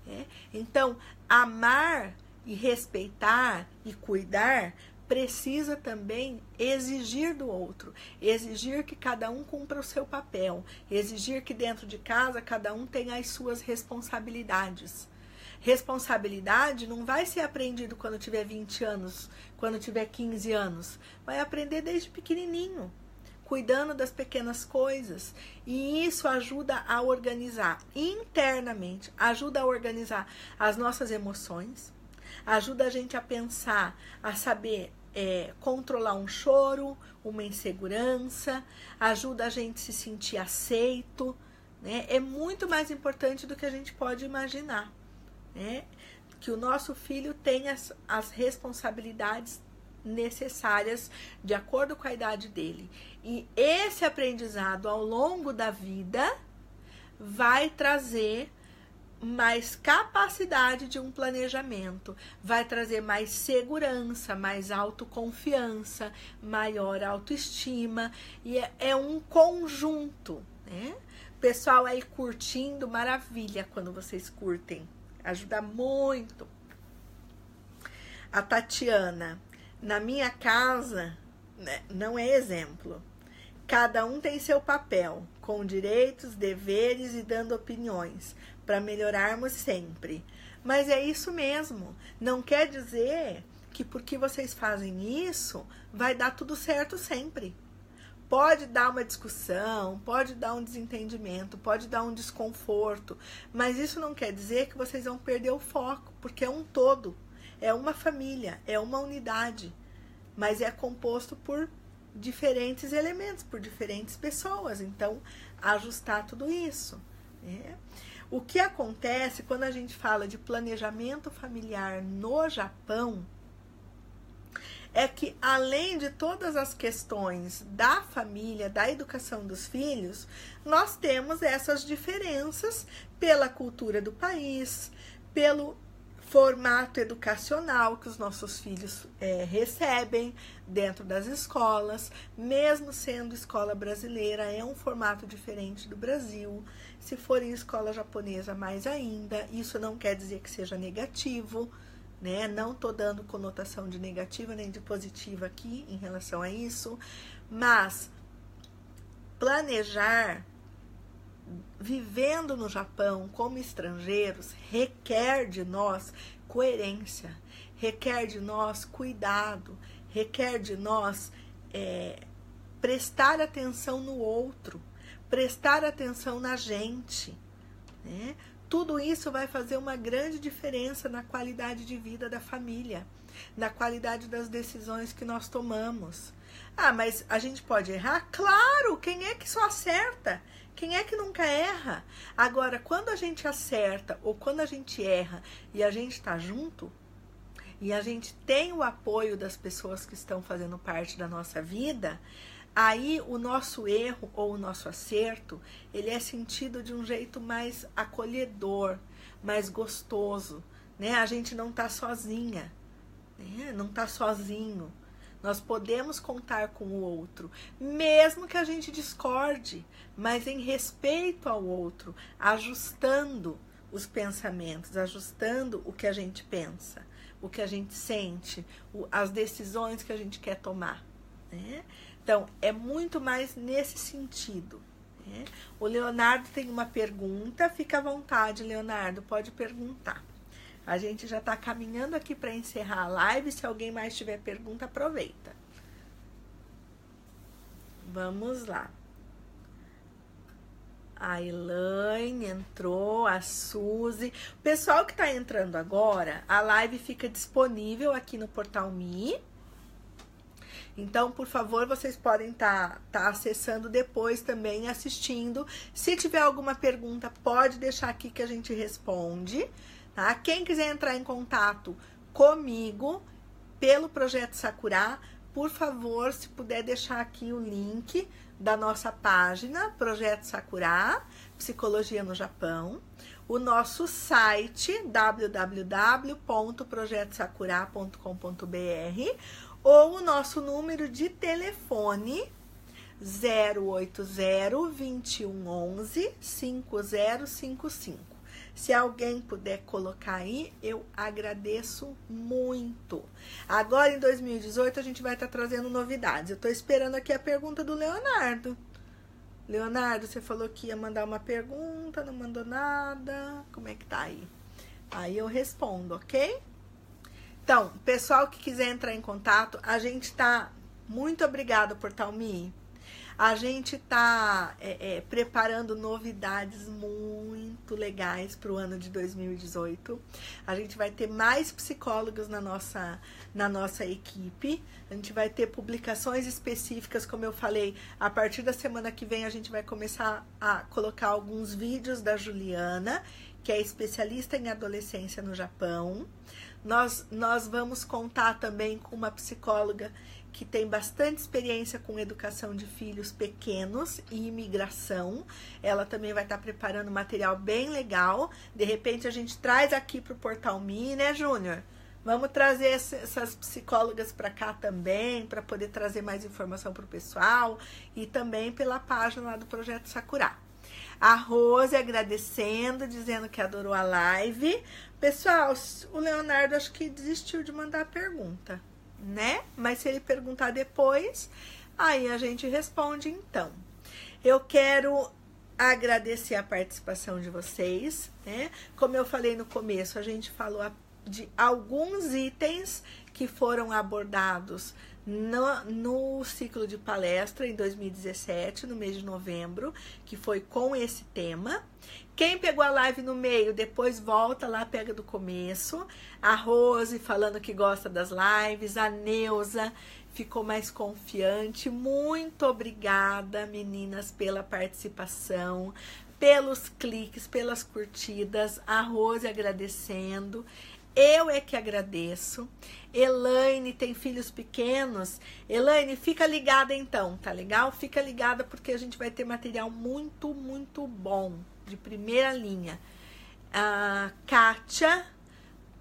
né? Então, amar e respeitar e cuidar precisa também exigir do outro, exigir que cada um cumpra o seu papel, exigir que dentro de casa cada um tenha as suas responsabilidades. Responsabilidade não vai ser aprendido quando tiver 20 anos, quando tiver 15 anos, vai aprender desde pequenininho, cuidando das pequenas coisas, e isso ajuda a organizar internamente, ajuda a organizar as nossas emoções, ajuda a gente a pensar, a saber controlar um choro, uma insegurança, ajuda a gente a se sentir aceito, né? É muito mais importante do que a gente pode imaginar, né? Que o nosso filho tenha as responsabilidades necessárias de acordo com a idade dele. E esse aprendizado ao longo da vida vai trazer mais capacidade de um planejamento, vai trazer mais segurança, mais autoconfiança, maior autoestima, e é um conjunto, né? Pessoal aí curtindo, maravilha quando vocês curtem, ajuda muito. A Tatiana: na minha casa, né, não é exemplo. Cada um tem seu papel, com direitos, deveres e dando opiniões, para melhorarmos sempre. Mas é isso mesmo. Não quer dizer que porque vocês fazem isso, vai dar tudo certo sempre. Pode dar uma discussão, pode dar um desentendimento, pode dar um desconforto, mas isso não quer dizer que vocês vão perder o foco, porque é um todo. É uma família, é uma unidade, mas é composto por diferentes elementos, por diferentes pessoas. Então, ajustar tudo isso, né? O que acontece quando a gente fala de planejamento familiar no Japão é que, além de todas as questões da família, da educação dos filhos, nós temos essas diferenças pela cultura do país, pelo formato educacional que os nossos filhos recebem dentro das escolas. Mesmo sendo escola brasileira, é um formato diferente do Brasil. Se for em escola japonesa, mais ainda. Isso não quer dizer que seja negativo, né? Não estou dando conotação de negativa nem de positiva aqui em relação a isso, mas planejar vivendo no Japão como estrangeiros requer de nós coerência, requer de nós cuidado, requer de nós prestar atenção no outro, prestar atenção na gente, né? Tudo isso vai fazer uma grande diferença na qualidade de vida da família. na qualidade das decisões que nós tomamos. Ah, mas a gente pode errar? Claro! Quem é que só acerta? Quem é que nunca erra? Agora, quando a gente acerta ou quando a gente erra e a gente está junto, e a gente tem o apoio das pessoas que estão fazendo parte da nossa vida, aí o nosso erro ou o nosso acerto, ele é sentido de um jeito mais acolhedor, mais gostoso, né? A gente não está sozinha, né? Não está sozinho. Nós podemos contar com o outro, mesmo que a gente discorde, mas em respeito ao outro, ajustando os pensamentos, ajustando o que a gente pensa, o que a gente sente, as decisões que a gente quer tomar, né? Então, é muito mais nesse sentido, né? O Leonardo tem uma pergunta, fica à vontade, Leonardo, pode perguntar. A gente já está caminhando aqui para encerrar a live. Se alguém mais tiver pergunta, aproveita. Vamos lá. A Elaine entrou, a Suzy. O pessoal que está entrando agora, a live fica disponível aqui no Portal Me. Então, por favor, vocês podem tá acessando depois também, assistindo. Se tiver alguma pergunta, pode deixar aqui que a gente responde. Tá? Quem quiser entrar em contato comigo pelo Projeto Sakura, por favor, se puder deixar aqui o link da nossa página, Projeto Sakura, Psicologia no Japão, o nosso site, www.projetosakura.com.br, ou o nosso número de telefone, 080 2111 5055. Se alguém puder colocar aí, eu agradeço muito. Agora, em 2018, a gente vai estar trazendo novidades. Eu estou esperando aqui a pergunta do Leonardo. Leonardo, você falou que ia mandar uma pergunta, não mandou nada. Como é que tá aí? Aí eu respondo, ok? Então, pessoal que quiser entrar em contato, a gente tá... Muito obrigada, Portal Me. A gente está preparando novidades muito legais para o ano de 2018. A gente vai ter mais psicólogos na nossa equipe. A gente vai ter publicações específicas, como eu falei. A partir da semana que vem, a gente vai começar a colocar alguns vídeos da Juliana, que é especialista em adolescência no Japão. Nós vamos contar também com uma psicóloga que tem bastante experiência com educação de filhos pequenos e imigração. Ela também vai estar preparando material bem legal. De repente, a gente traz aqui para o Portal Me, né, Júnior? Vamos trazer essas psicólogas para cá também, para poder trazer mais informação para o pessoal. E também pela página lá do Projeto Sakura. A Rose agradecendo, dizendo que adorou a live. Pessoal, o Leonardo acho que desistiu de mandar a pergunta, né? Mas se ele perguntar depois, aí a gente responde então. Eu quero agradecer a participação de vocês, né? Como eu falei no começo, a gente falou de alguns itens que foram abordados no ciclo de palestra em 2017, no mês de novembro, que foi com esse tema. Quem pegou a live no meio, depois volta lá, pega do começo. A Rose falando que gosta das lives, a Neuza ficou mais confiante. Muito obrigada, meninas, pela participação, pelos cliques, pelas curtidas. A Rose agradecendo. Eu é que agradeço. Elaine tem filhos pequenos. Elaine, fica ligada então, tá legal? Fica ligada porque a gente vai ter material muito, muito bom, de primeira linha. Kátia,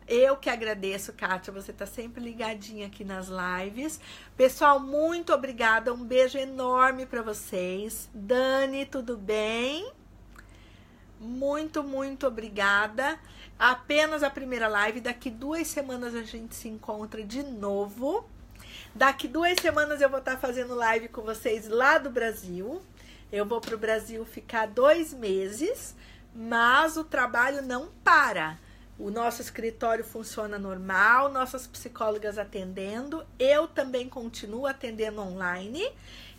eu que agradeço, Kátia, você tá sempre ligadinha aqui nas lives. Pessoal, muito obrigada, um beijo enorme pra vocês. Dani, tudo bem? Muito, muito obrigada. Apenas a primeira live. Daqui 2 semanas a gente se encontra de novo. Daqui 2 semanas eu vou estar fazendo live com vocês lá do Brasil. Eu vou para o Brasil ficar 2 meses, mas o trabalho não para. O nosso escritório funciona normal, nossas psicólogas atendendo. Eu também continuo atendendo online.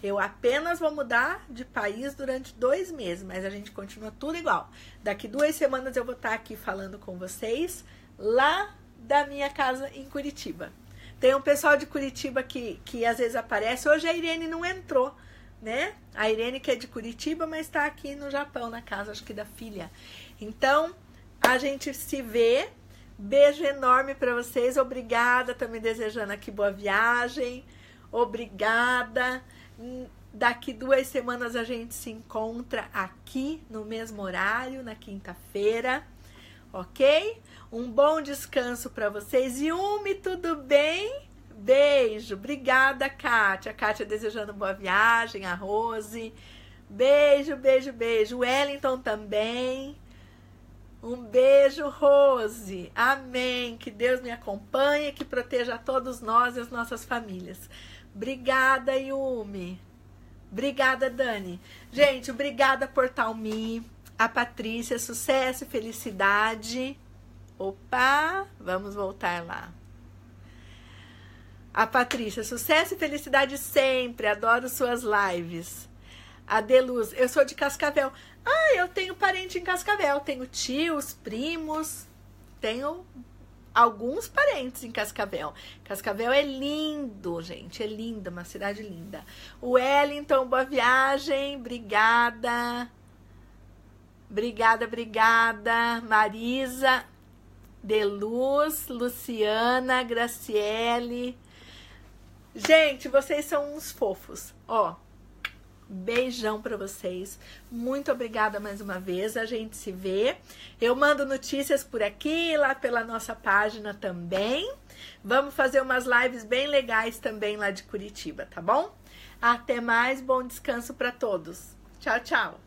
Eu apenas vou mudar de país durante 2 meses, mas a gente continua tudo igual. Daqui 2 semanas eu vou estar aqui falando com vocês lá da minha casa em Curitiba. Tem um pessoal de Curitiba que às vezes aparece. Hoje a Irene não entrou, né? A Irene que é de Curitiba, mas está aqui no Japão, na casa, acho que da filha. Então, a gente se vê. Beijo enorme para vocês. Obrigada, também desejando aqui boa viagem. Obrigada. Daqui 2 semanas a gente se encontra aqui no mesmo horário, na quinta-feira. Ok? Um bom descanso para vocês. Yumi, tudo bem? Beijo. Obrigada, Kátia. A Kátia desejando boa viagem. A Rose. Beijo, beijo, beijo. O Wellington também. Um beijo, Rose. Amém. Que Deus me acompanhe, que proteja a todos nós e as nossas famílias. Obrigada, Yumi. Obrigada, Dani. Gente, obrigada, Portal Me. A Patrícia, sucesso e felicidade. Opa, vamos voltar lá. A Patrícia, sucesso e felicidade sempre. Adoro suas lives. A Deluz, eu sou de Cascavel. Ah, eu tenho parente em Cascavel. Tenho tios, primos. Tenho alguns parentes em Cascavel. Cascavel é lindo, gente. É linda, uma cidade linda. O Wellington, boa viagem. Obrigada. Obrigada, obrigada. Marisa, Deluz, Luciana, Graciele. Gente, vocês são uns fofos. Ó, beijão pra vocês. Muito obrigada mais uma vez. A gente se vê. Eu mando notícias por aqui, lá pela nossa página também. Vamos fazer umas lives bem legais também lá de Curitiba, tá bom? Até mais. Bom descanso pra todos. Tchau, tchau.